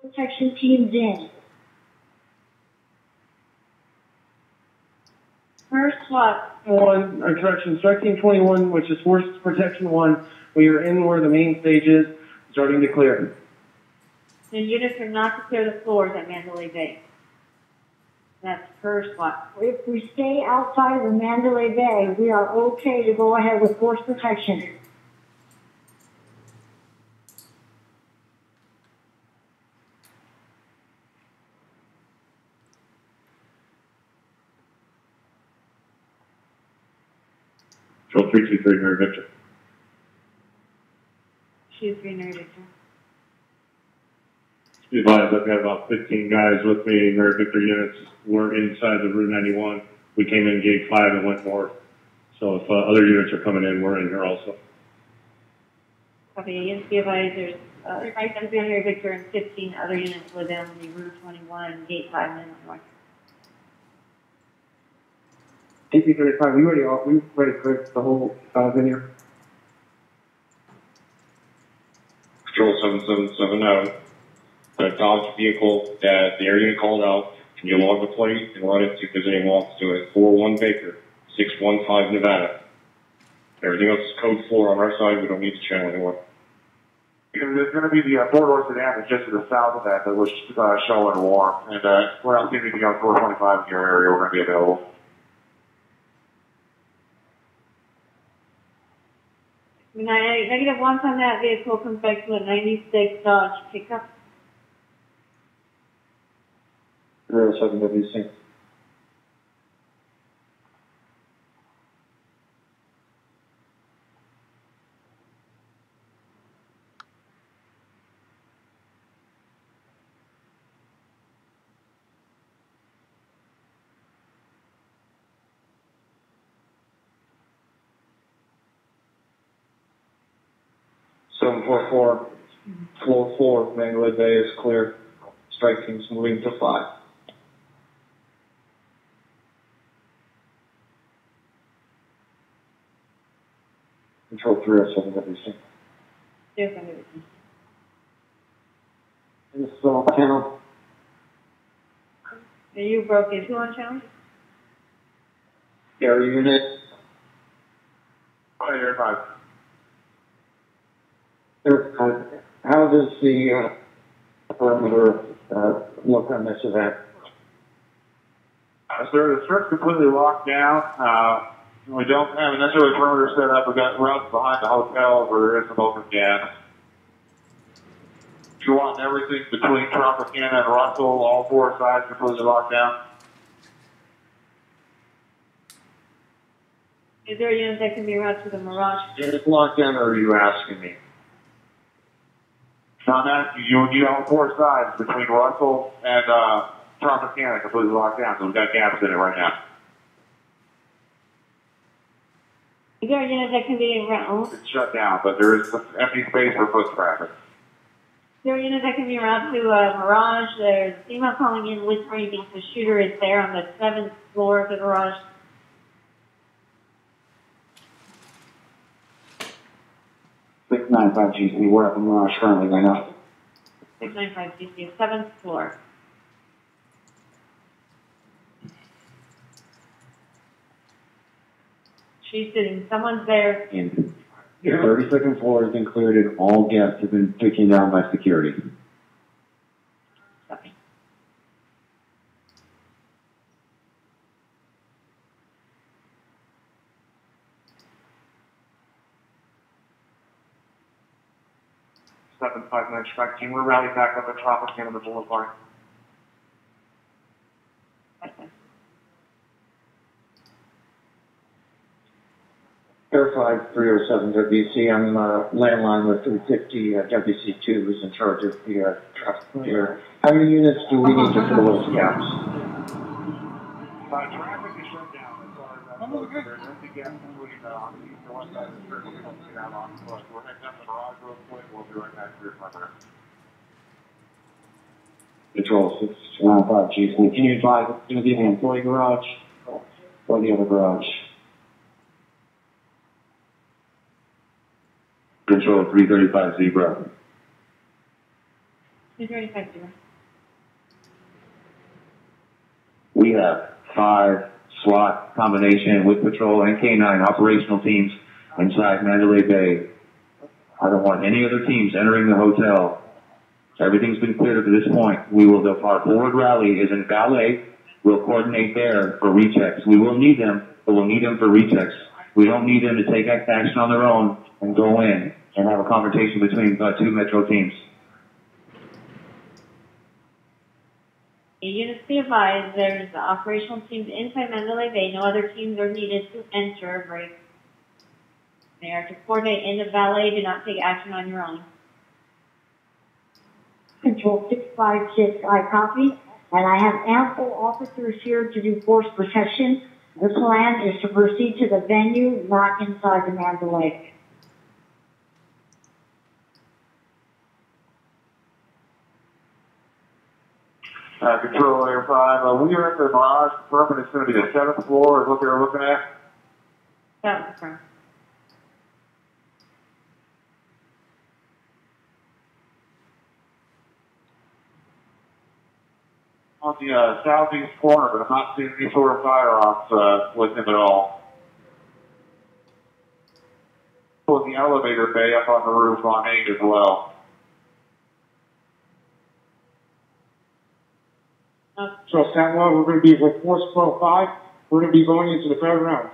Protection teams in. First SWAT. Correction, Strike Team 21, which is Force Protection 1. We are in where the main stage is, starting to clear. The units are not to clear the floors at Mandalay Bay. That's per SWAT. If we stay outside of the Mandalay Bay, we are okay to go ahead with force protection. Control 323, Mary Victor. 2-3, Mary Victor. Be advised, I've got about 15 guys with me. Mary Victor units were inside the Route 91. We came in gate 5 and went north. So if other units are coming in, we're in here also. Copy. Against the advised, there's 5 Mary Victor and 15 other units within the Route 21, gate 5 and north. AP35, we ready to clear the whole venue? Control 7770. The Dodge vehicle that the air unit called out, can you log the plate and run it, see if there's any logs to it? 41 Baker, 615 Nevada. Everything else is code 4 on our side. We don't need to channel anymore. There's going to be the four-door sedan that's just to the south of that was showing warm. And we're not seeing anything on 425 in your area. We're going to be available. Negative 1 on that vehicle comes back to a 96 Dodge pickup. 307 WC. Floor 4, Mandalay Bay is clear. Strike teams moving to 5. Control 307 WC. Yes, I'm WC. This is all channel. You broke into on channel? Area unit. Hi, Air 5. How does the perimeter look on this event? Sir, the strip's completely locked down. We don't have necessarily a perimeter set up. We've got routes behind the hotel where there is some open gas. If you want everything between Tropicana and Russell, all 4 sides completely locked down. Is there a unit that can be routed to the Mirage? Is it locked down, or are you asking me? On that, you own 4 sides between Russell and Tropicana completely locked down, so we've got gaps in it right now. Is there a unit that can be routed? It's shut down, but there is some empty space for foot traffic. Is there a unit that can be routed to Mirage? There's a female calling in whispering because the shooter is there on the 7th floor of the garage. 695 GC, we're up in Mirage currently right now. 695 GC, 7th floor. She's sitting, someone's there. And the 32nd floor has been cleared and all guests have been taken down by security. Copy. Seven 5-9 strike team. We're rallying back up at Tropicana the Boulevard. Okay. Air 5 307 WC, I'm landline with 350 WC2 who's in charge of the traffic clear. How many units do we need to fill those gaps? Traffic is shut down as far as there's empty gaps between on the east and west side of the street. We're going to get out on foot. We're heading up the garage real quick. We'll be right back here for a minute. Control 695 GC. Can you advise it's going to be the employee garage or the other garage? Control 335 Zebra. 235-0. We have 5 SWAT combination with patrol and K9 operational teams inside Mandalay Bay. I don't want any other teams entering the hotel. Everything's been cleared up to this point. Our forward rally is in Valet. We'll coordinate there for rechecks. We will need them, but we'll need them for rechecks. We don't need them to take action on their own and go in and have a conversation between 2 Metro teams. Units be advised, there's operational teams inside Mandalay Bay. No other teams are needed to enter or break. They are to coordinate in the valet. Do not take action on your own. Control 656, I copy. And I have ample officers here to do force protection. The plan is to proceed to the venue, not inside the Mandalay. Control Air 5, we are at the Mirage, confirming it's going to be the 7th floor is what they're looking at. That's confirmed. On the southeast corner, but I'm not seeing any sort of firearms with him at all. Pulling the elevator bay up on the roof on 8 as well. So Statlaw, we're going to be with Force Pro 5. We're going to be going into the third round.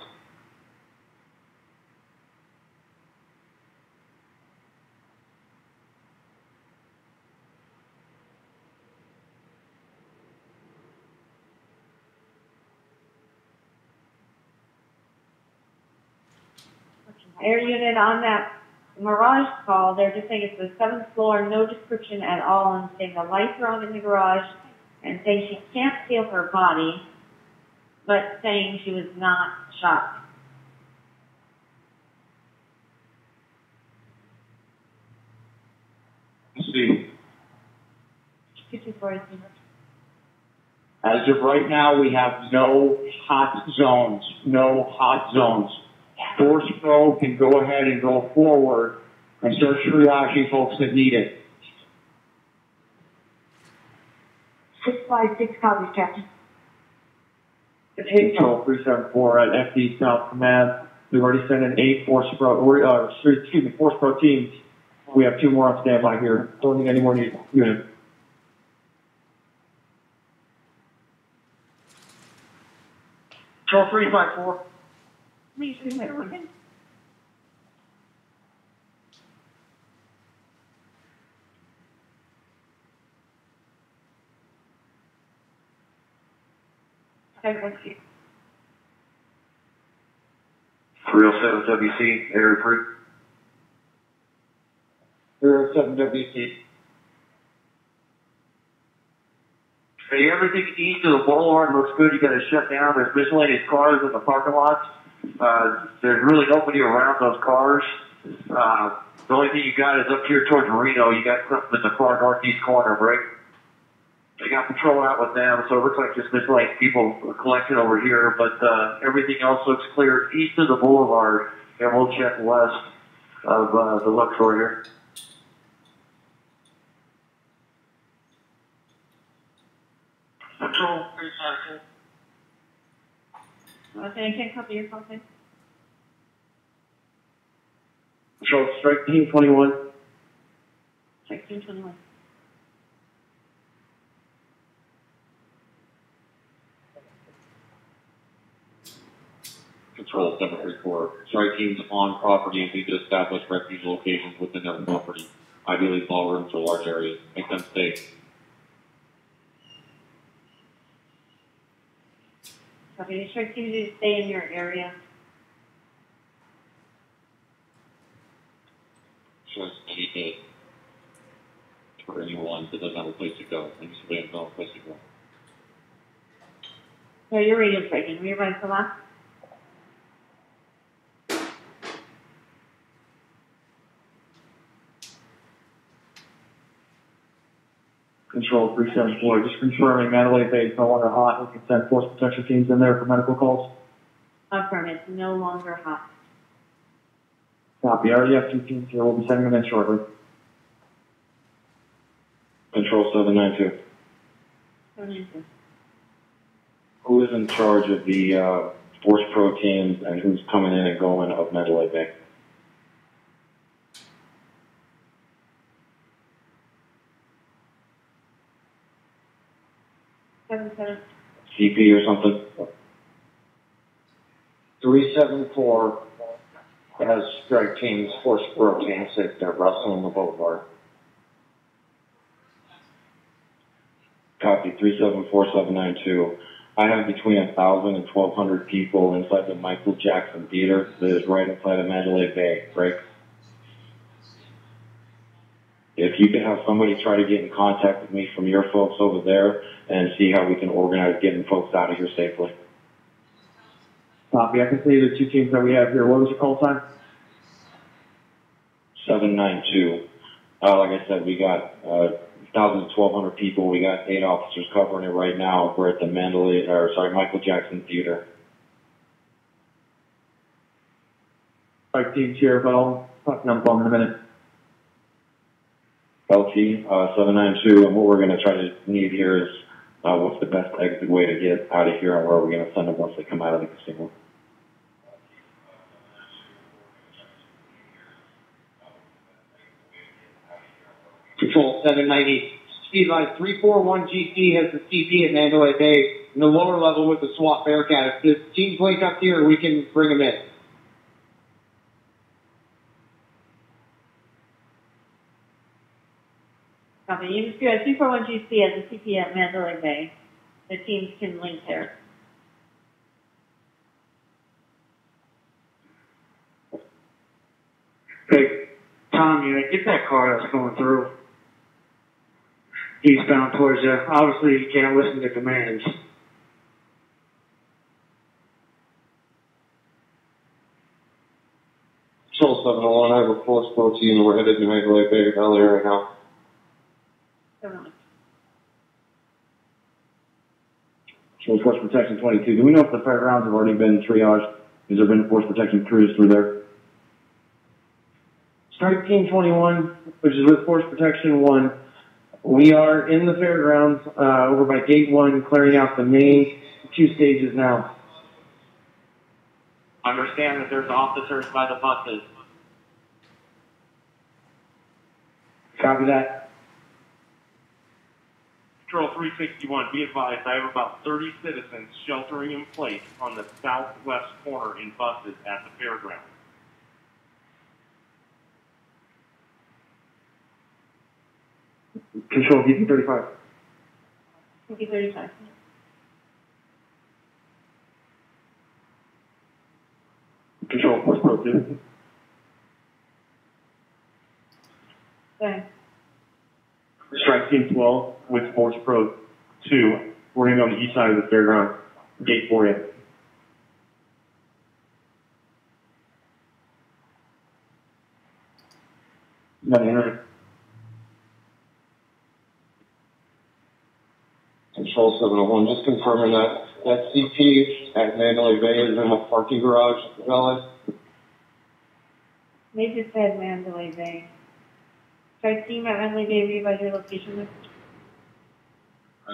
Air unit on that Mirage call, they're just saying it's the 7th floor, no description at all, and saying the lights are on in the garage, and saying she can't feel her body, but saying she was not shot. See. 224. As of right now, we have no hot zones. No hot zones. Force Pro can go ahead and go forward and start triaging folks that need it. 656 copies, Captain. Control 374 at FD South Command. We've already sent in 8 Force Pro teams. We have 2 more on standby here. Don't need any more units. Control 354. Okay, 307 WC, area approved. 307 WC. Hey, everything east of the boulevard looks good. You got to shut down. There's miscellaneous cars in the parking lots. There's really nobody around those cars. The only thing you got is up here towards Reno. You got something in the far northeast corner, right? They got patrol out with them, so it looks like just miscellaneous people collected over here. But everything else looks clear east of the boulevard, and we'll check west of the Luxor here. Control 354. Okay, I can't copy your call, please. Control Strike Team 21. Check 221. Control 734. Strike teams on property and need to establish refuge locations within their property, ideally small rooms or large areas. Make them safe. Okay, the strike teams need to stay in your area. Strike 88. For anyone that doesn't have a place to go. Any civilians don't have a place to go. So your radio's breaking. Will you run for that? Control 374. Just confirming Mandalay Bay is no longer hot. We can send force protection teams in there for medical calls. Confirm, it's no longer hot. Copy. I already have 2 teams here. We'll be sending them in shortly. Control 792. 792. Who is in charge of the force pro teams and who's coming in and going of Mandalay Bay? CP or something? 374 has strike teams, force pro teams at Russell and the Boulevard. Copy 374792. I have between 1,000 and 1,200 people inside the Michael Jackson Theater that is right inside of Mandalay Bay, right? If you could have somebody try to get in contact with me from your folks over there and see how we can organize getting folks out of here safely. Copy. I can see the two teams that we have here. What was your call time? 792. Like I said, we got 1,000 to 1,200 people. We got 8 officers covering it right now. We're at the Michael Jackson Theater. Strike teams here, but I'll talk to them in a minute. LT 792, and what we're going to try to need here is what's the best exit way to get out of here and where are we going to send them once they come out of the casino. Control 790. Speed line 341 GC has the CP at Mandalay Bay in the lower level with the SWAT Bearcat. If the teams link up here, we can bring them in. Copy. You just go 341 GC as a CP at Mandalay Bay. The teams can link there. Hey, Tom, get that car that's going through. Eastbound towards you. Obviously, you can't listen to commands. Control 701, I have a force pro team. We're headed to Mandalay Bay Valley right now. 701. So Force Protection 22. Do we know if the fairgrounds have already been triaged? Has there been force protection crews through there? Strike Team 21, which is with Force Protection 1. We are in the fairgrounds over by Gate 1, clearing out the main 2 stages now. Understand that there's officers by the buses. Copy that. Control 361, be advised, I have about 30 citizens sheltering in place on the southwest corner in buses at the fairground. Control VP35. VP35. Control Force Pro 2. Okay. Strike Team 12 with Force Pro 2. We're going to be on the east side of the fairground. Gate 4 in. Not entering. Control 701, just confirming that CP at Mandalay Bay is in the parking garage at the Valley. They just said Mandalay Bay. Strike team at Mandalay Bay, revise your location.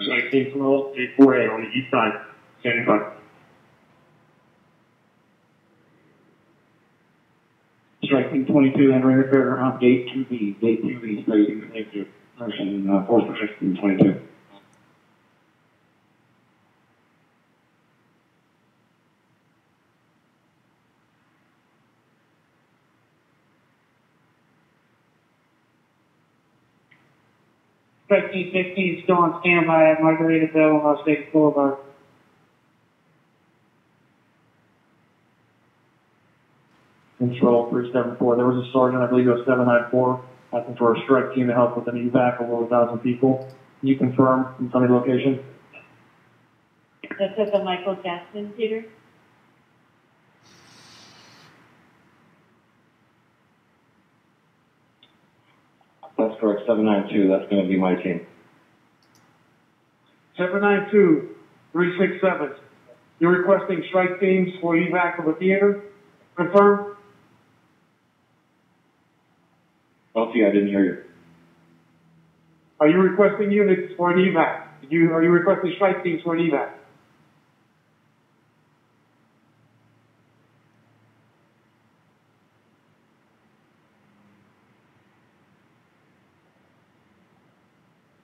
Strike Team 12, Gate 4A on the east side. Standing by. Strike Team 22 entering the fairground. Gate 2B. Gate 2B. Strike Team 22. Force Protection 22. Strike Team 15 still on standby at Margaritaville and Las Vegas Boulevard. Control 374. There was a sergeant, I believe it was 794, asking for a strike team to help with an evac of over 1,000 people. Can you confirm and tell me the location? That's at the Michael Jackson Theater. That's correct, 792. That's going to be my team. 792, 367. You're requesting strike teams for evac of a theater? Confirm? LT, I didn't hear you. Are you requesting units for an evac? Are you requesting strike teams for an evac?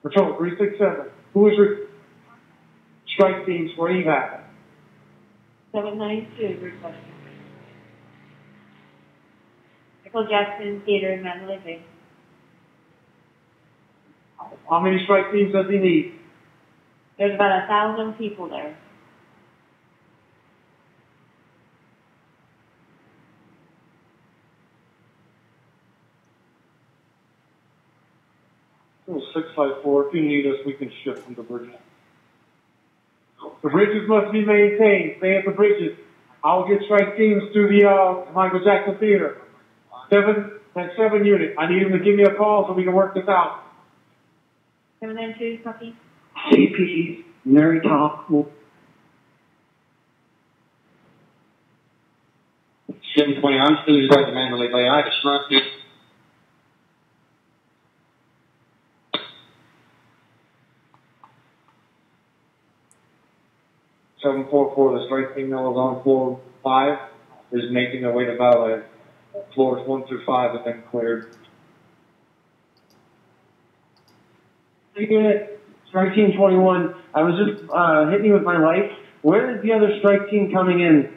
Patrol 367. Who is strike teams for evac? 792 requesting. Michael Jackson Theater in Mandalay Bay. How many strike teams does he need? There's about 1,000 people there. Oh, 654. If you need us, we can shift from the bridges. The bridges must be maintained. Stay at the bridges. I'll get strike teams to the Michael Jackson Theater. 7 unit. I need him to give me a call so we can work this out. 792, copy. CP, Mary Tom. 720, I'm still inside the Mandalay Bay. I just run through. 744, the strike team that was on floor 5 is making their way to Valet. Floors 1 through 5 have been cleared. Strike team 21. I was just hitting you with my light. Where is the other strike team coming in?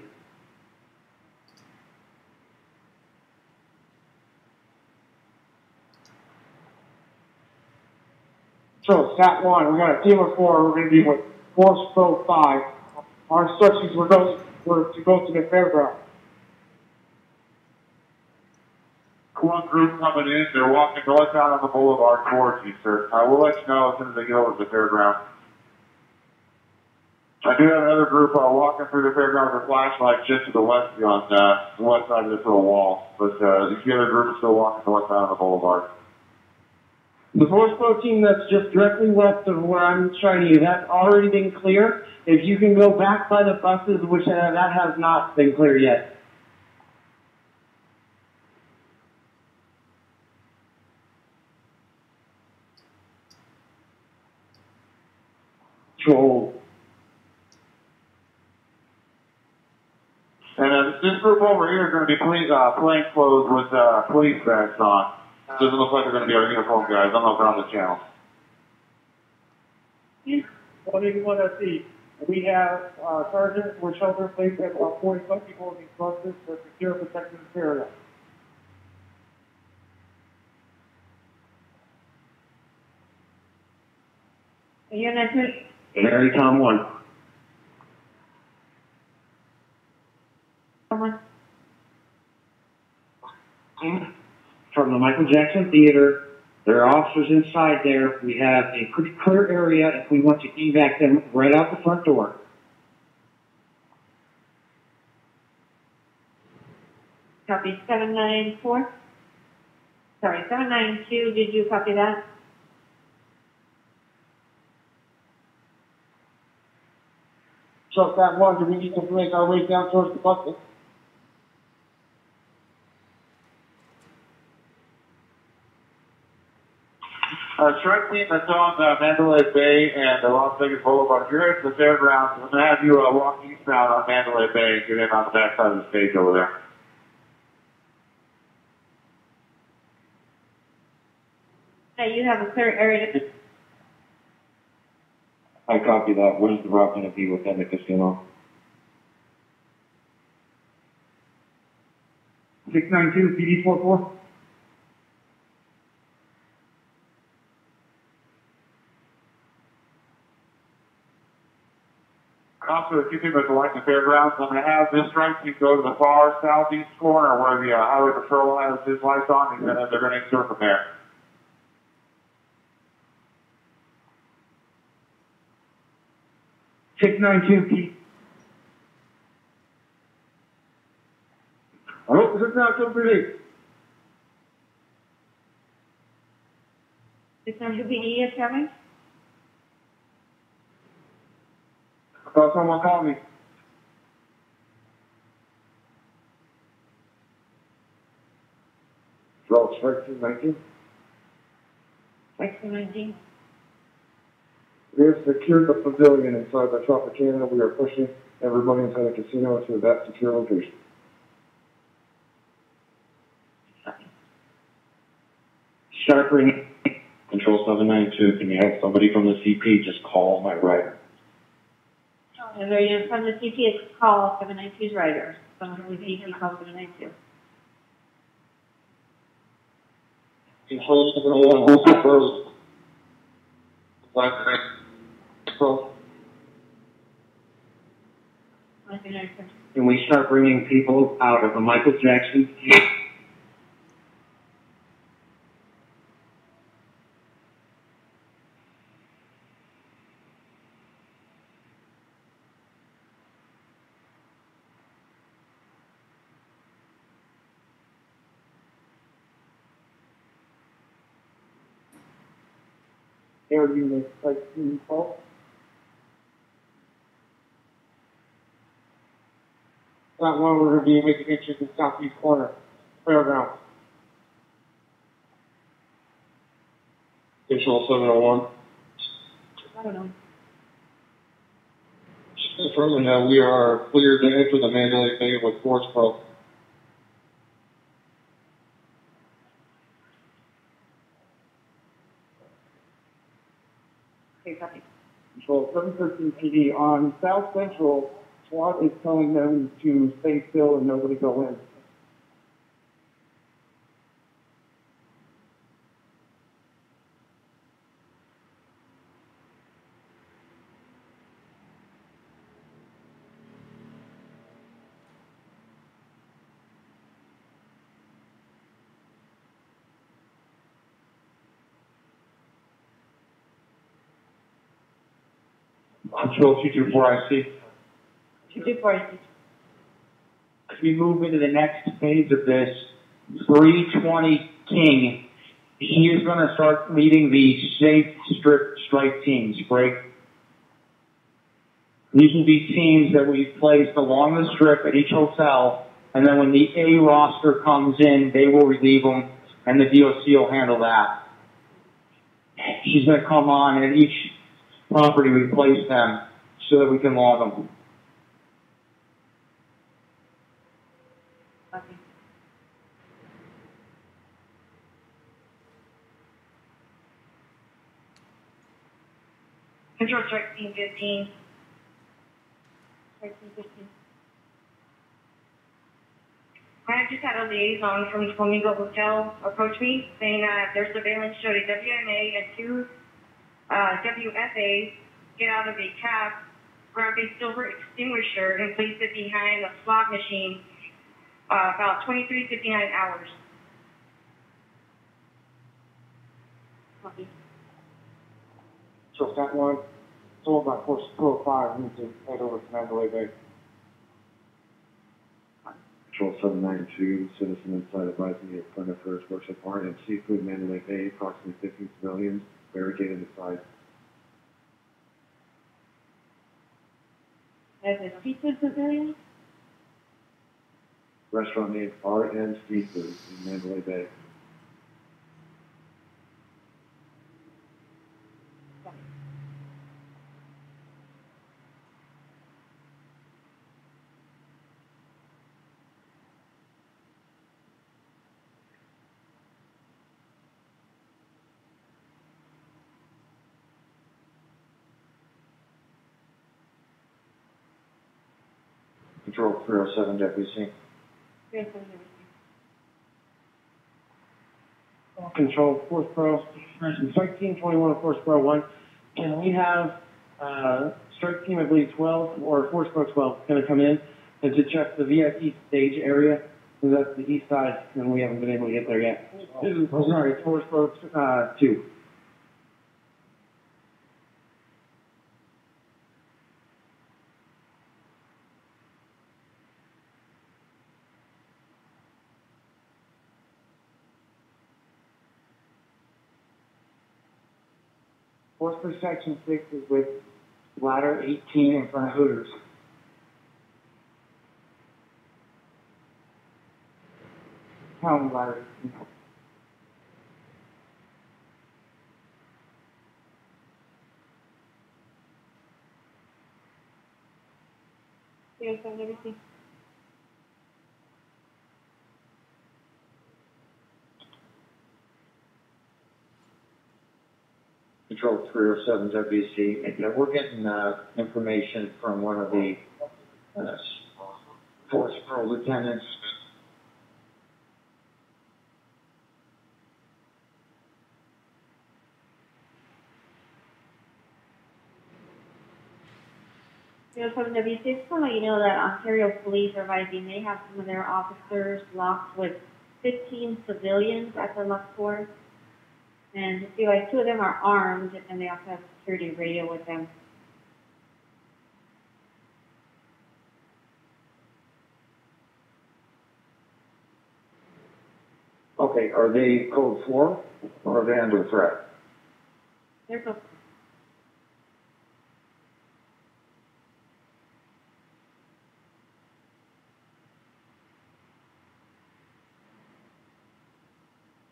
So, Stat 1, we got a team of 4. We're going to be with Force Pro 5. Our instructions were to go to the fairground. One group coming in, they're walking northbound on the boulevard towards you, sir. We'll let you know as soon as they get over to the fairground. I do have another group walking through the fairground with a flashlight just to the left of you on the west side of this little wall. But the other group is still walking northbound on the boulevard. The Force Pro team that's just directly west of where I'm trying to, that's already been clear. If you can go back by the buses, which that has not been cleared yet. Control. And this group over here is going to be plain clothes with police vests on. Doesn't look like they're going to be our uniform guys. I'm not on the channel. 181 SE. We have sergeants with shelter in place at 40-some people in these buses to secure and protect this area. Unit 2. Mary Tom 1. Someone. From the Michael Jackson Theater, there are officers inside there. We have a pretty clear area if we want to evac them right out the front door. Copy 794. Sorry, 792. Did you copy that? So, Stat 1, do we need to make our way down towards the buses? Strike team that's on Mandalay Bay and Las Vegas Boulevard. If you're headed to the fairgrounds, I'm going to have you walk eastbound on Mandalay Bay and get in on the back side of the stage over there. Yeah, you have a clear area to... I copy that. Where's the route going to be within the casino? 692 PD 44. Also, if you think about the like the fairgrounds, I'm going to have this strike team go to the far southeast corner where the highway patrol has his lights on, and they're going to insert from there. Hello, 692 PD. 692 PD is coming. I thought someone called me. Roll strike team 19. Like 19. We have secured the pavilion inside the Tropicana. We are pushing everybody inside the casino to that secure location. Start bringing. Control 792, can you have somebody from the CP just call my rider? And they're from the CP, it's call 792's rider. Someone from the CP call 792. Control 701, also Pro. Can we start bringing people out of the Michael Jackson? Air units, like, call. That one we're going to be making entries in southeast corner, fairgrounds. Control 701. I don't know. Confirming that we are cleared to enter the Mandalay Bay with Force Pro. Okay, copy. Control 713 PD on South Central. SWAT is telling them to stay still and nobody go in. Control 224 IC. 224. As we move into the next phase of this, 320 King, he is going to start leading the safe strip strike teams, break. These will be teams that we've placed along the strip at each hotel, and then when the A roster comes in, they will relieve them, and the DOC will handle that. She's going to come on at each property we place them so that we can log them. Okay. Control strike team 15. Strike team 15. I just had a liaison from Flamingo Hotel approach me saying that their surveillance showed a WMA and two WFAs get out of a cab, grab a silver extinguisher, and place it behind a slot machine about 23:59 hours. Copy. So that one, sold by Force Pro 5, we need to head over to Mandalay Bay. Control 792, citizen inside advising the appointment for his worship art and seafood Mandalay Bay, approximately 15 civilians, barricaded inside. As a seafood pavilion? Restaurant named R&M Seafood in Mandalay Bay. Control 307 WC. Control Force Pro, Strike Team 21 Force Pro 1. Can we have Strike Team, I believe 12, or Force Pro 12 going to come in and to check the VIP stage area? Because that's the east side, and we haven't been able to get there yet. Oh, sorry, it's Force Pro 2. Force Pro Section 6 is with ladder 18 in front of Hooters. Town ladder 18. 307WC. Control 307 WC. And we're getting information from one of the Force Pro lieutenants. From WC, just want to let you know that Ontario Police are advising they have some of their officers locked with 15 civilians at the Luxor. And just realize 2 of them are armed, and they also have security radio with them. Okay, are they code 4 or are they under threat? They're both.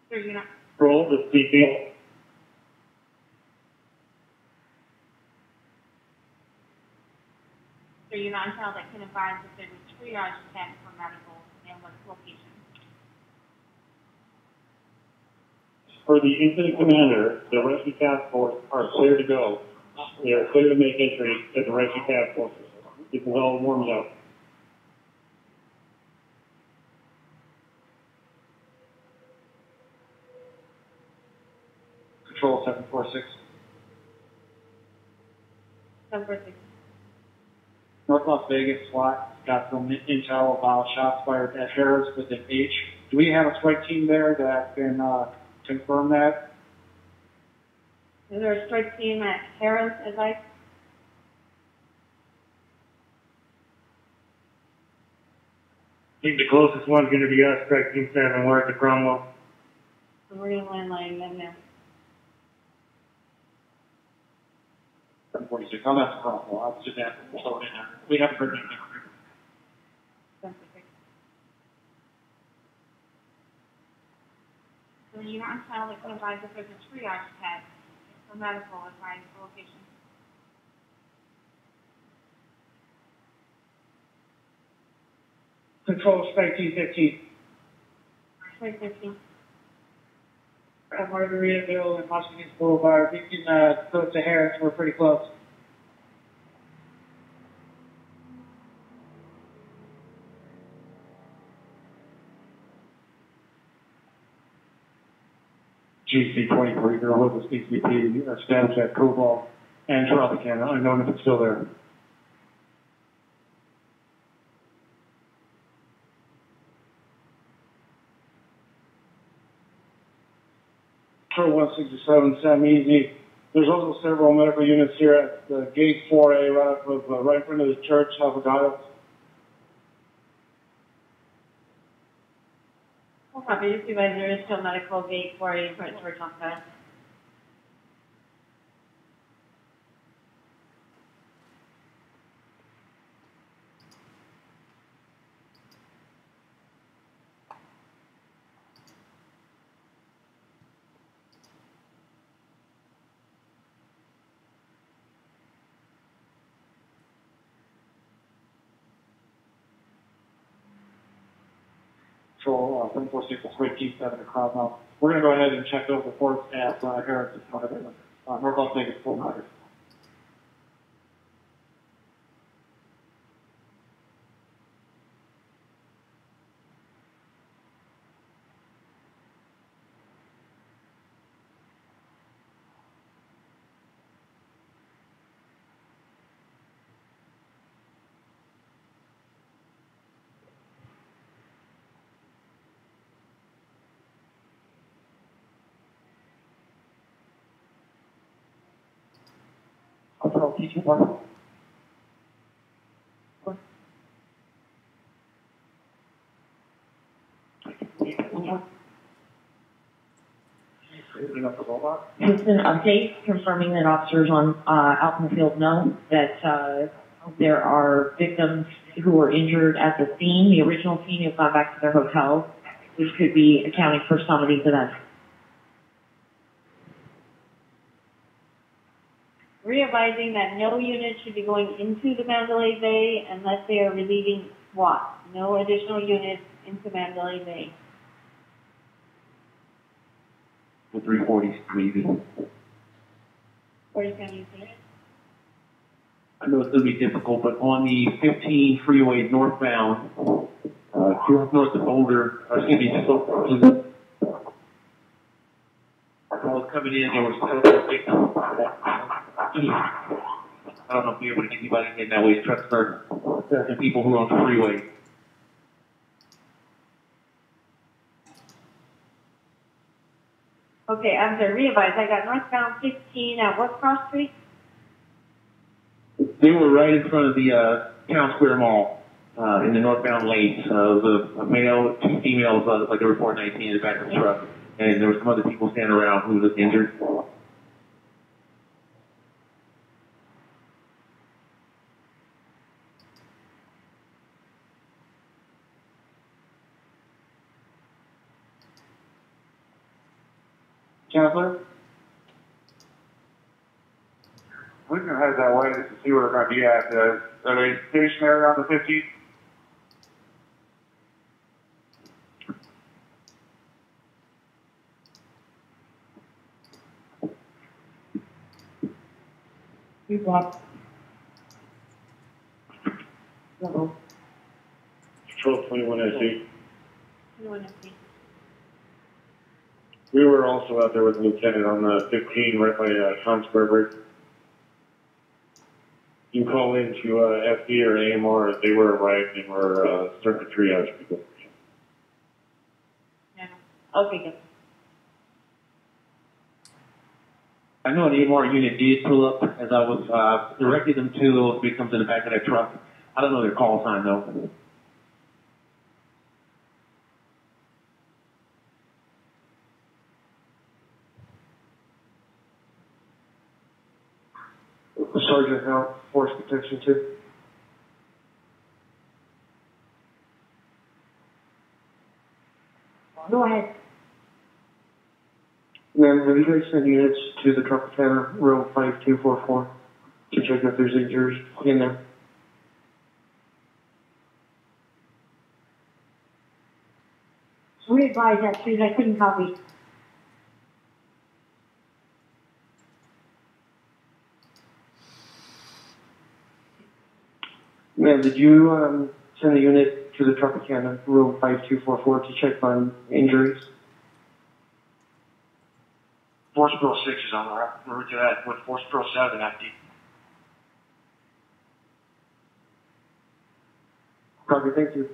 Sir, you're not. Roll the CP. So you're not entitled that can advise if there's a triage test for medical and what location. For the incident commander, the rescue task force are clear to go. They are clear to make entry at the rescue task force. Get the well warmed up. Control 746. 746. North Las Vegas SWAT got some intel about shots fired at Harris within H. Do we have a strike team there that can confirm that? Is there a strike team at Harris advice? I think the closest one's going to be us, strike team 7. We're at the Cromwell. So we're going to landline them now. 746. I'm not the problem. I'll just ask them. We haven't heard anything. 746. So you're not entitled that can advise if there's a triage test for medical advice location. Control strike team 15. Strike 15. At Margaritaville and Washington Boulevard. We can go to Harris. We're pretty close. GC 23, girl with the CCP, established at Cobalt and Tropicana, unknown if it's still there. Control 167, Sam Easy. There's also several medical units here at the gate 4A right in front of the church, Salvador. Well, copy. Just realize there is still medical gate for you for church on that. Control 746 is great G7 at Crowd now. We're going to go ahead and check those reports at Harris, North Las Vegas, Fort Myers. Control T21. Just an update confirming that officers on out in the field know that there are victims who were injured at the scene, the original scene, who've gone back to their hotels, which could be accounting for some of these events. Readvising that no units should be going into the Mandalay Bay unless they are relieving SWAT. No additional units into Mandalay Bay. The 340s leaving. 47 units. I know it's going to be difficult, but on the 15 freeway northbound, north of Boulder, excuse me, just over, I was coming in, there was I don't know if you're able to get anybody in that way. Trucks are and people who are on the freeway. Okay, I'm going to revise. I got northbound 15 at what cross street? They were right in front of the Town Square Mall in the northbound lanes. There was a male, two females, like they were 419 in the back of the truck, and there were some other people standing around who looked injured. Chancellor? We can head that way just to see where they're going to be at. Are they stationary on the 15th? We blocked. Control 21 SC. 21 SC. We were also out there with the lieutenant on the 15 right by Town Square Bridge. You can call into FD or AMR. They were right. They were starting to triage people. Yeah. Okay, good. I know an AMR unit did pull up as I was directing them to those victims in the back of that truck. I don't know their call sign though. Sergeant now, force protection too. Go ahead. Ma'am, have you guys sent units to the Tropicana row 5244 to check if there's injuries in there? We advise that too. I couldn't copy. Ma'am, did you send a unit to the Tropicana row 5244 to check on injuries? Force Pro 6 is on the route to that with Force Pro 7 active. Copy, thank you.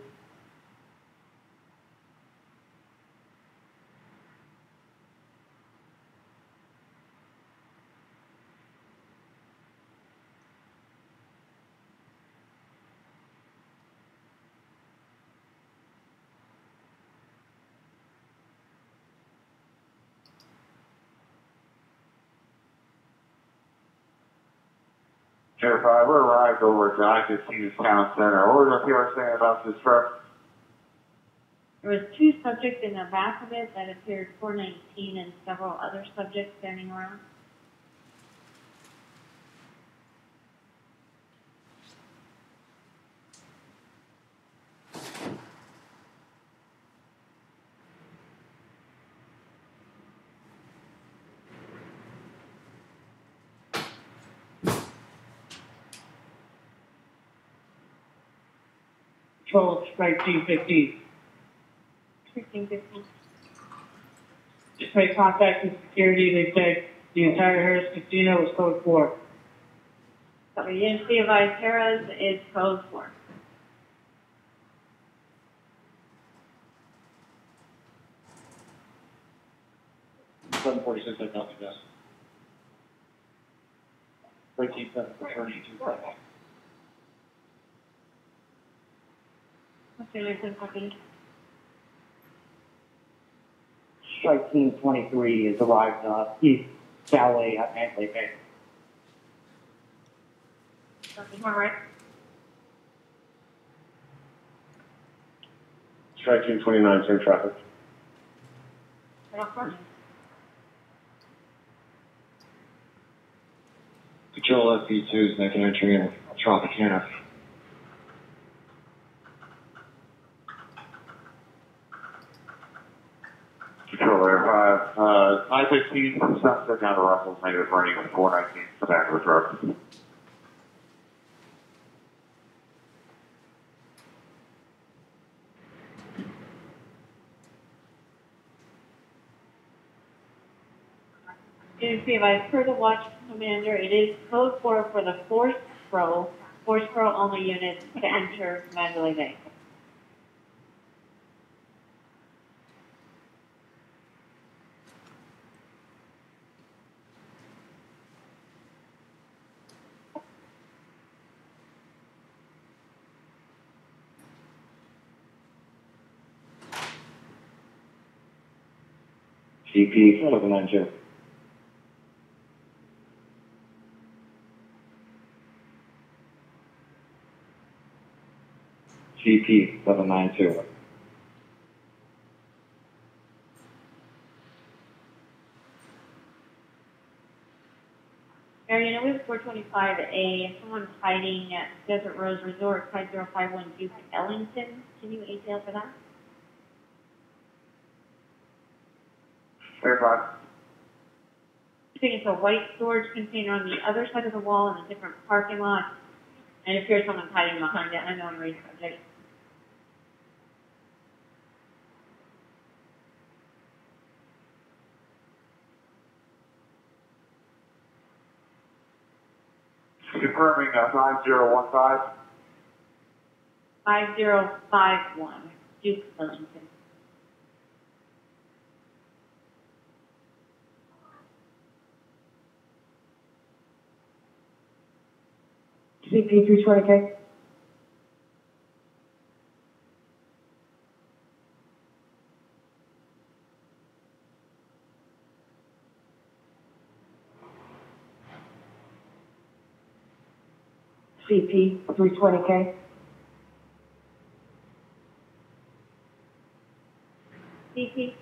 Sheriff, we're arrived over at I-15 Town Center. What was you saying about this truck? There was two subjects in the back of it that appeared 419 and several other subjects standing around. Control strike Team 15. 1515. Just made contact with security. They said the entire Harris Casino was code 4. So we didn't see advise Harris is code 4. $746 I got the best. 13.7 for 32. Okay, listen, copy. Strike Team 23 has arrived East Valley at Mandalay Bay. Something all right. Strike Team 29, same traffic. Right off front. Control FB2 is making entry in Tropicana. Control Air 5. 915 from Sunset down to Russell's, negative running with 419 to the back of the truck. Unit be advised, per the watch commander, it is code 4 for the Force Pro only units to enter Mandalay Bay. CP 792. CP 792. Mariana, we have 425A. Someone's hiding at Desert Rose Resort, 5051 Duke Ellington. Can you ATL for that? Air 5. I think it's a white storage container on the other side of the wall in a different parking lot. And it appears someone's hiding behind it. I know I'm raised subject. Confirming 9015. 5051 Duke Ellington. CP 320K. CP 320K. CP.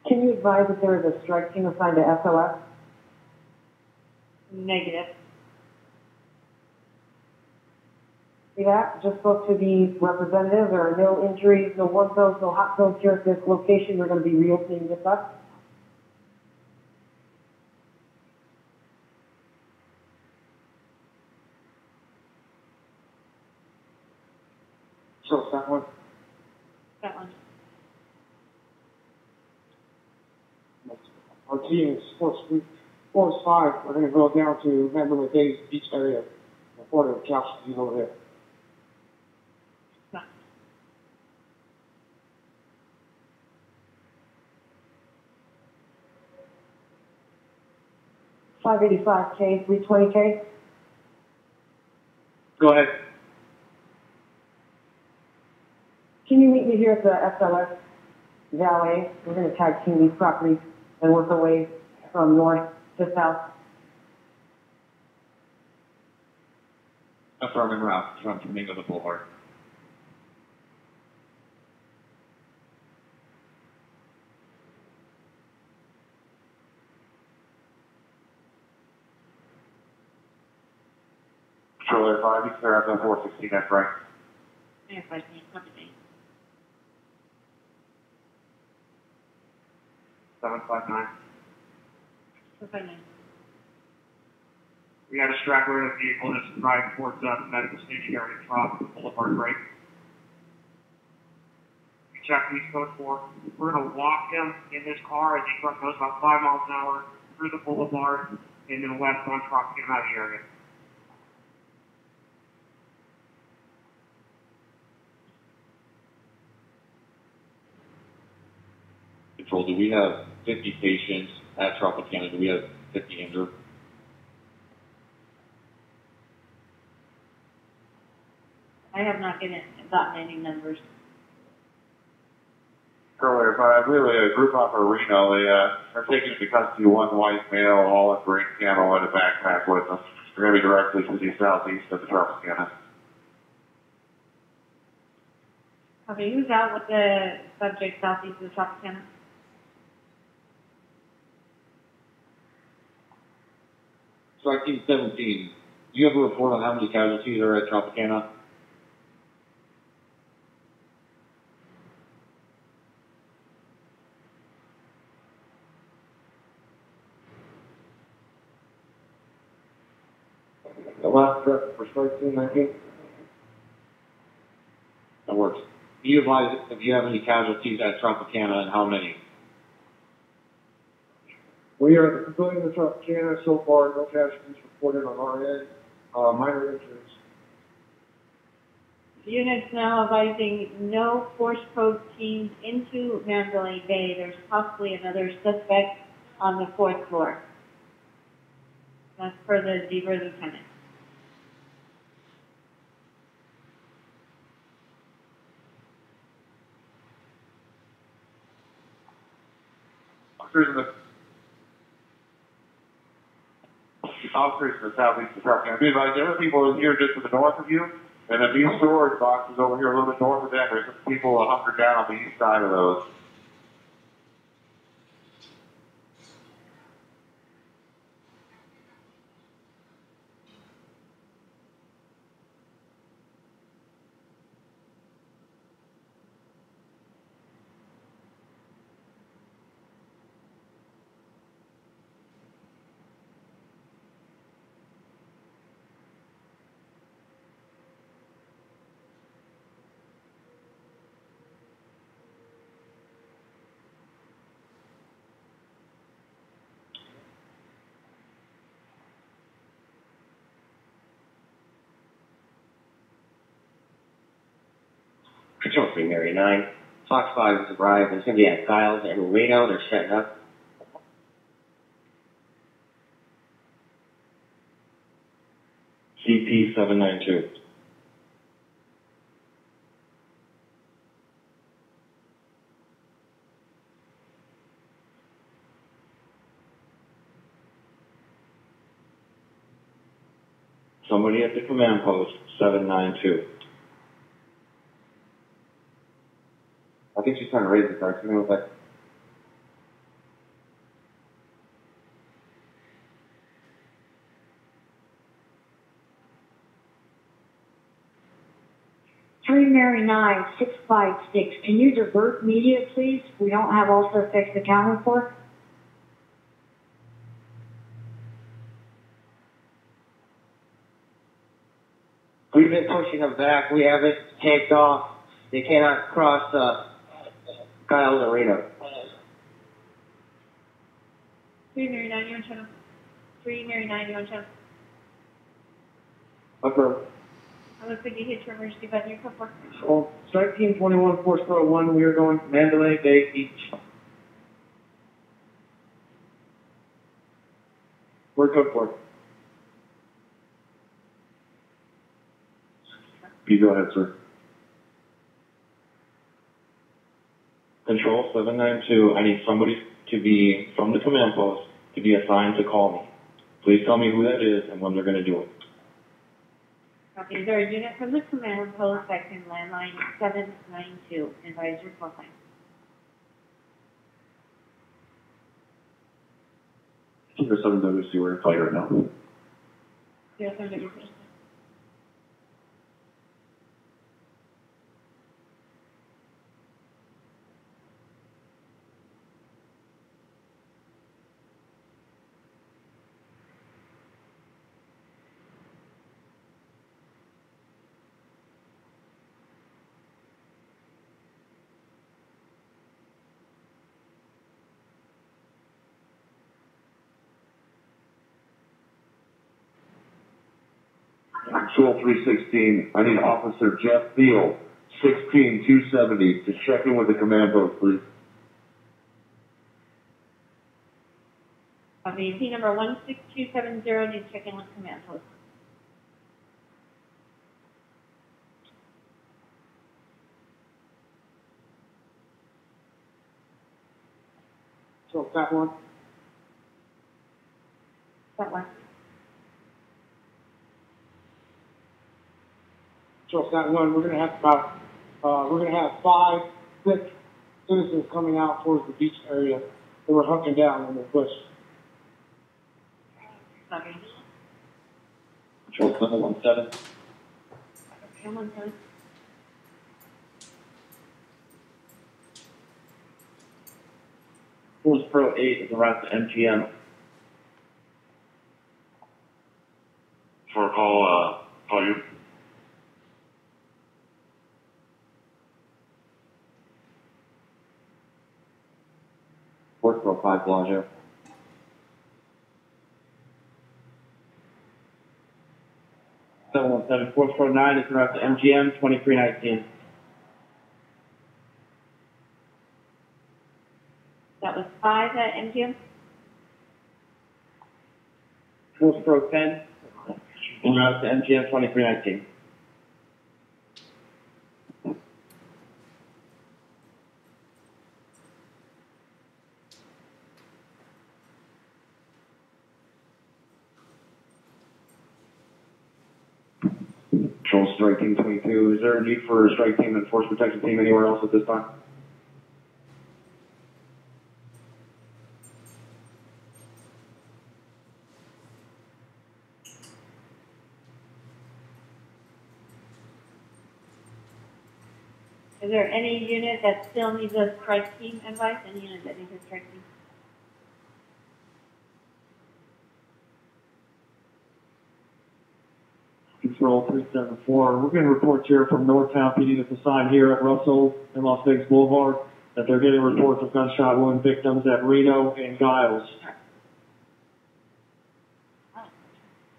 Can you advise if there is a strike team assigned to SOS? Negative. See that? Just spoke to the representative. There are no injuries, no war zones, no hot zones here at this location. We're going to be reopening this up. So, that one. That one. Our team is Force 5. We're going to go down to Mandalay Bay beach area. Report of Calcium over there. No. $585K, 320K. Go ahead. Can you meet me here at the SLS Valet? We're going to tag team these properties and work our way from north to south. Affirming route from Flamingo to Boulevard. Control Air 5, you clear out the 416 F right. If I can come to me. 759. 759. We got a straggler in a vehicle that's driving towards the medical station area from Boulevard Break. We check East Code 4. We're going to walk him in this car as he truck goes about 5 miles an hour through the boulevard and then west on truck to get him out of the area. Control, do we have 50 patients at Tropicana? Do we have 50 injured? I have not gotten any numbers. Earlier, but I believe a group off of Reno, they're taking into custody one white male, all in green camo and a backpack with them. They're going to be directly to the southeast of the Tropicana. Okay, who's out with the subject southeast of the Tropicana? Strike Team 17. Do you have a report on how many casualties are at Tropicana? The last trip for Strike Team 19. That works. Can you advise if you have any casualties at Tropicana and how many? We are at the pavilion of Tropicana. So far, no casualties reported on our end. Minor injuries. Units now advising no force probe teams into Mandalay Bay. There's possibly another suspect on the 4th floor. That's per the Zebra lieutenant. Officers in the southeast of Tropicana. Be advised, there are people here just to the north of you, and then these storage boxes over here a little bit north of them. There's some people hunkered down on the east side of those. Control 3, Mary 9. Fox 5 has arrived. It's going to be at Giles and Reno. They're setting up. CP 792. Somebody at the command post, 792. I think she's trying to raise the card. Something was like, Three Mary 9, 656. Can you divert media, please? We don't have all suspects accounted for. We've been pushing them back. We haven't taken off. They cannot cross Giles and Reno. 3 Mary 9, you're on channel. 3 Mary 9, you're on channel. affirm. I looks like you hit your emergency button. You're code 4. So, Strike Team 21, Force Pro 1, we are going to Mandalay Bay Beach. We're code 4. You go ahead, sir. Control 792, I need somebody to be from the command post to be assigned to call me. Please tell me who that is and when they're going to do it. Copy. Is there a unit from the command post that can landline 792? Advise your call sign. There's 7WC, we're in flight right now. 07WC. Control 316, I need Officer Jeff Field, 16270, to check in with the command post, please. Copy. P number 16270 needs to check in with command post. So, that one. That one. So, that one, we're going to have about, we're going to have 5, 6 citizens coming out towards the beach area. They were hunting down when they pushed. Copy. Control 717. Someone says, Force Pro 8 is around the MGM. For call you. Force Pro 5 Bellagio. Force Pro 9 is around the MGM 2319. that was 5 at MGM? Force Pro 10 around the MGM 2319. Control Strike Team 22. Is there a need for a strike team and force protection team anywhere else at this time? Is there any unit that still needs a strike team advice? Any unit that needs a strike team? Control 374. We're getting reports here from Northtown PD that's assigned here at Russell and Las Vegas Boulevard that they're getting reports of gunshot wound victims at Reno and Giles.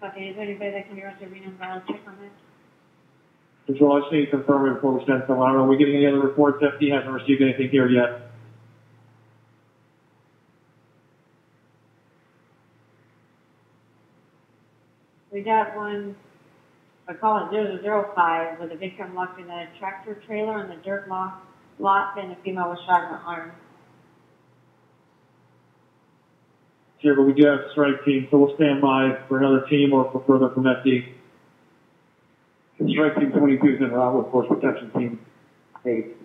Okay, is there anybody that can be around to Reno and I'll check on that? Control, I just need to confirm it before we send someone. I don't know, are we getting any other reports? FD hasn't received anything here yet. We got one, I call it 005, with a victim locked in a tractor trailer on the dirt lot, and a female was shot in the arm. Sure, but we do have a strike team, so we'll stand by for another team or for further from FD. Strike Team 22 is in route with Force Protection Team 8.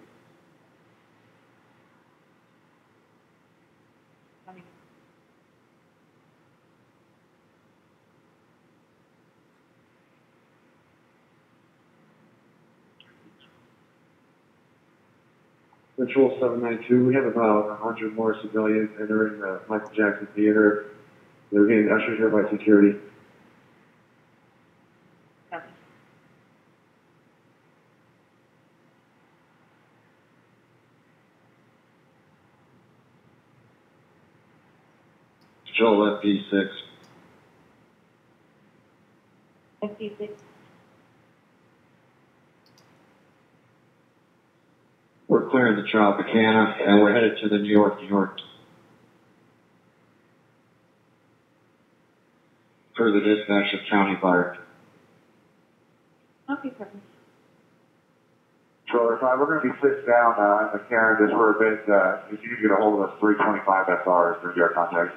Control 792. We have about 100 more civilians entering the Michael Jackson Theater. They're getting ushered here by security. Control FP6. FD6. We're clearing the Tropicana and we're headed to the New York. Per the dispatch of County Fire. Okay, perfect. Controller 5, we're going to be sitting down in the Karen just for a bit. If you can get a hold of us, 325 SR is going to be our contact.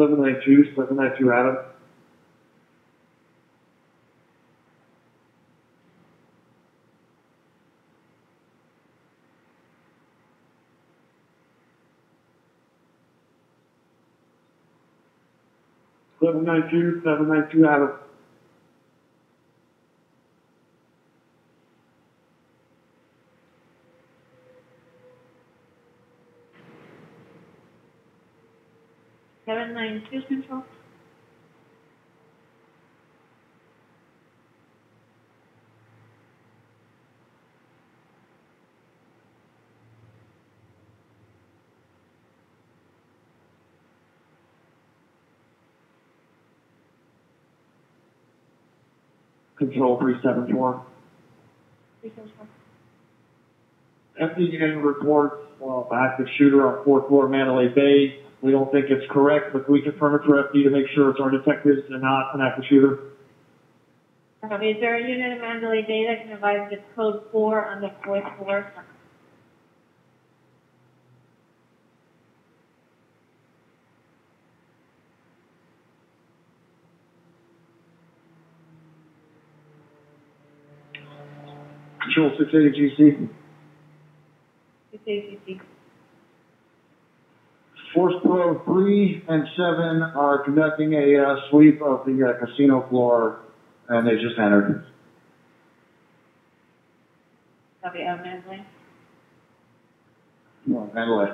Seven nine two Adam. Seven nine two Adam. Seven 9-2 control. Control 374. FD getting reports active shooter on fourth floor Mandalay Bay. We don't think it's correct, but we confirm it for FD to make sure it's our detectives and not an active shooter. Is there a unit in Mandalay Bay that can advise the code 4 on the fourth floor? Control 680 GC. 680. Force Pro 3 and 7 are conducting a sweep of the casino floor, and they just entered. Copy, Mandalay. No, Mandalay.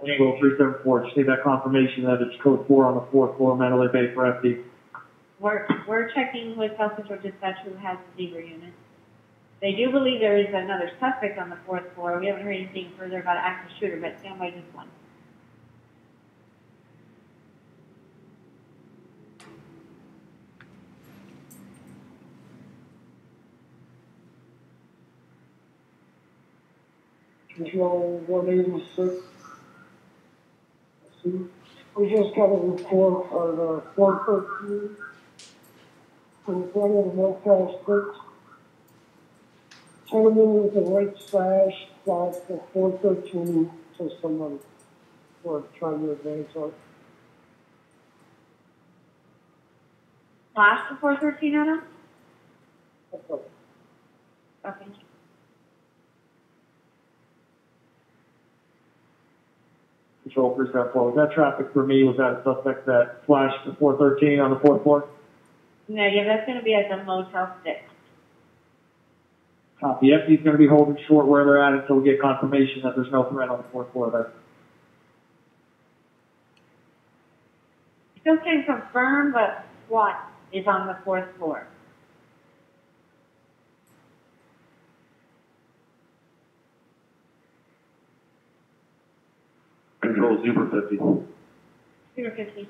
Angle 374, just need that confirmation that it's code 4 on the fourth floor, Mandalay Bay for FD. We're checking with Health Central Dispatch who has the Zebra unit. They do believe there is another suspect on the fourth floor. We haven't heard anything further about an active shooter, but stand by just one. Control 186. We just got a report on 413 in front of the Motel 6. Gentleman with a white sash got the 413 to someone for trying to advance on. Flash the 413 on him? Okay. Control 374. Was that traffic for me? Was that a suspect that flashed the 413 on the fourth floor? No, yeah, that's going to be at the Motel 6. Copy. FD's going to be holding short where they're at until we get confirmation that there's no threat on the fourth floor there. Still can't confirm, but SWAT is on the fourth floor. Control Zebra 50. Zebra 50.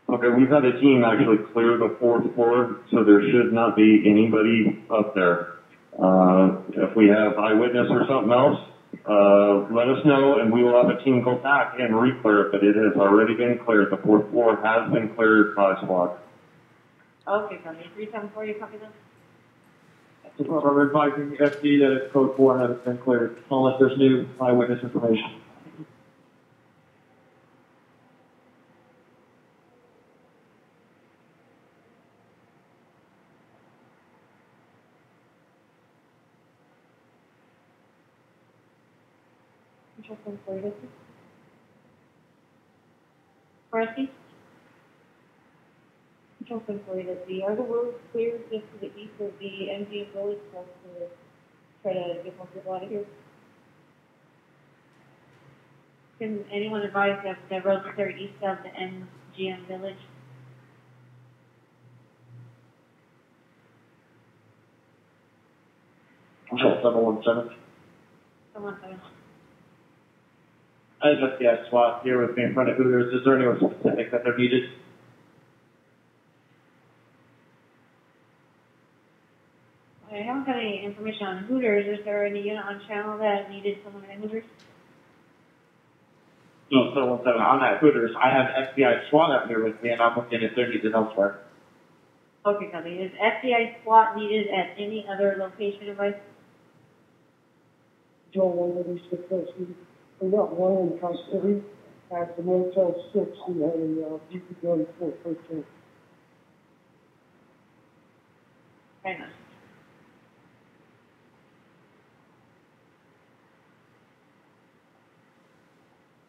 Okay, we've had a team actually clear the fourth floor, so there should not be anybody up there. If we have eyewitness or something else, let us know, and we will have a team go back and re-clear it, but it has already been cleared. The fourth floor has been cleared by SWAT. Okay, copy. 374, you copy that? I'm advising FD that it's code 4 and that it's been cleared, unless there's new eyewitness information. Control 440. Forestry? Control 440. Are the roads clear just to the east of the MGM village for us to try to get more people out of here? Can anyone advise if the roads are clear east of the MGM village? Control 717. Someone, sorry. I just got SWAT here with me in front of Hooters. Is there anyone specific that they're needed? I haven't got any information on Hooters. Is there any unit on channel that needed someone at Hooters? No, 717. I'm at Hooters. I have FBI SWAT up here with me, and I'm looking if they're needed elsewhere. Okay, copy. Is FBI SWAT needed at any other location advice? Joe 186. We got one in custody at the Motel 6 who had a DPW 413. Very much.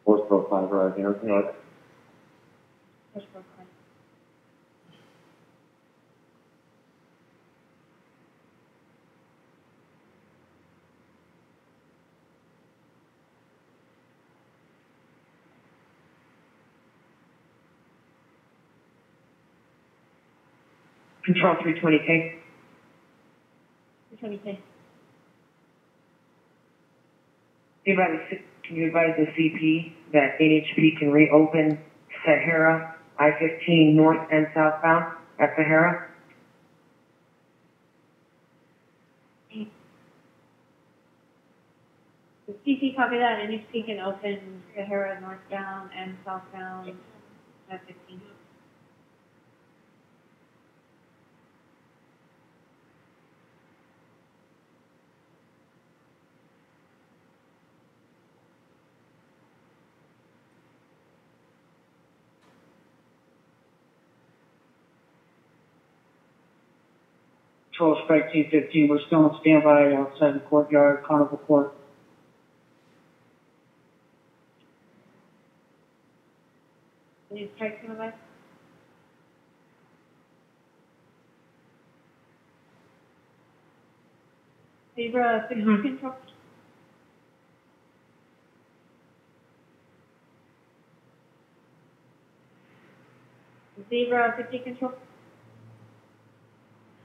Force Pro 5 right here. Yeah. Push for five. Control 320K. 222. Can you advise the CP that NHP can reopen Sahara I-15 north and southbound at Sahara? The CP copy that, NHP can open Sahara northbound and southbound at 15. Control Strike Team 15, we're still on standby outside the courtyard, Carnival Court. Any strikes in the west? Zebra 50 control. Zebra 50 control.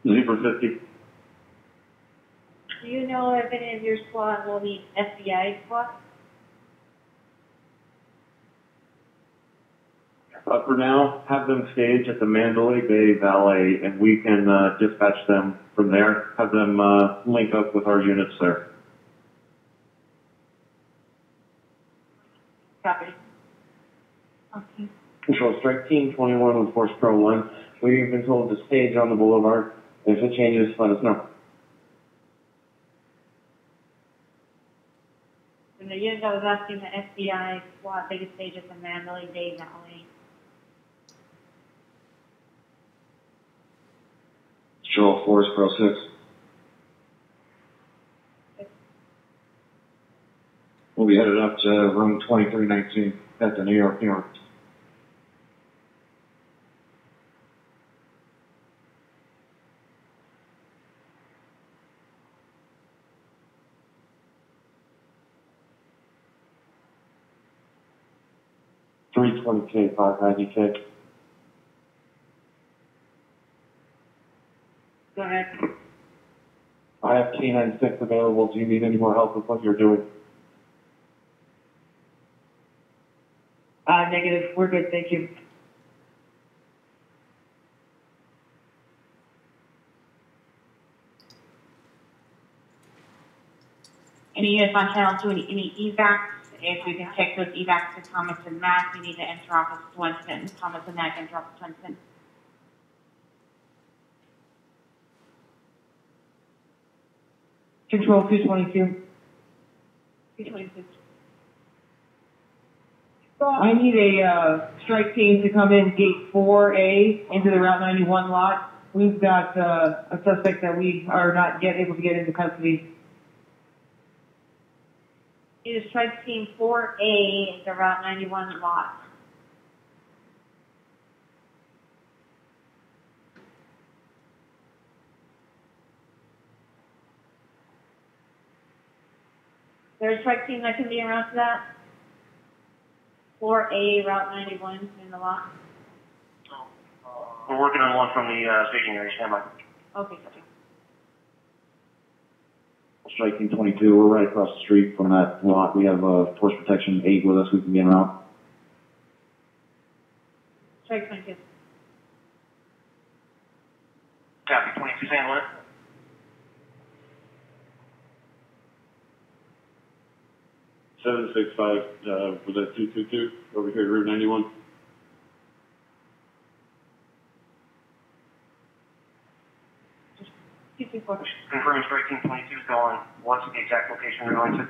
Zebra 50. Do you know if any of your squad will need FBI squad? For now, have them stage at the Mandalay Bay Valet, and we can dispatch them from there. Have them link up with our units there. Copy. Okay. Control Strike Team 21 with Force Pro 1. We've been told to stage on the boulevard. If it changes, let us know. And the unit that was asking the FBI squad, they could stage at the Mandalay Bay Valley. Control Force Pro 6. We'll be headed up to room 2319 at the New York, New York. $320K, $590K. Go ahead. I have K96 available. Do you need any more help with what you're doing? Negative. We're good, thank you. Any units on channel 2, any evacs? If we can take those evacs to Thomas and Mac, we need to enter office Winston. Thomas and Mac, enter office Winston. Control 222. 222. I need a strike team to come in gate 4A into the Route 91 lot. We've got a suspect that we are not yet able to get into custody. It is strike team 4A, the Route 91 lot. There's a strike team that can be around for that. 4A, Route 91 in the lot. We're working on one from the staging area. Stand by. Okay, okay. Strike Team 22, we're right across the street from that lot. We have Force Protection 8 with us. We can get them out. Strike 22. Copy. 22 San Juan. Was that 222 over here at Route 91? Confirm strike team 22 is going. What's the exact location they're going to?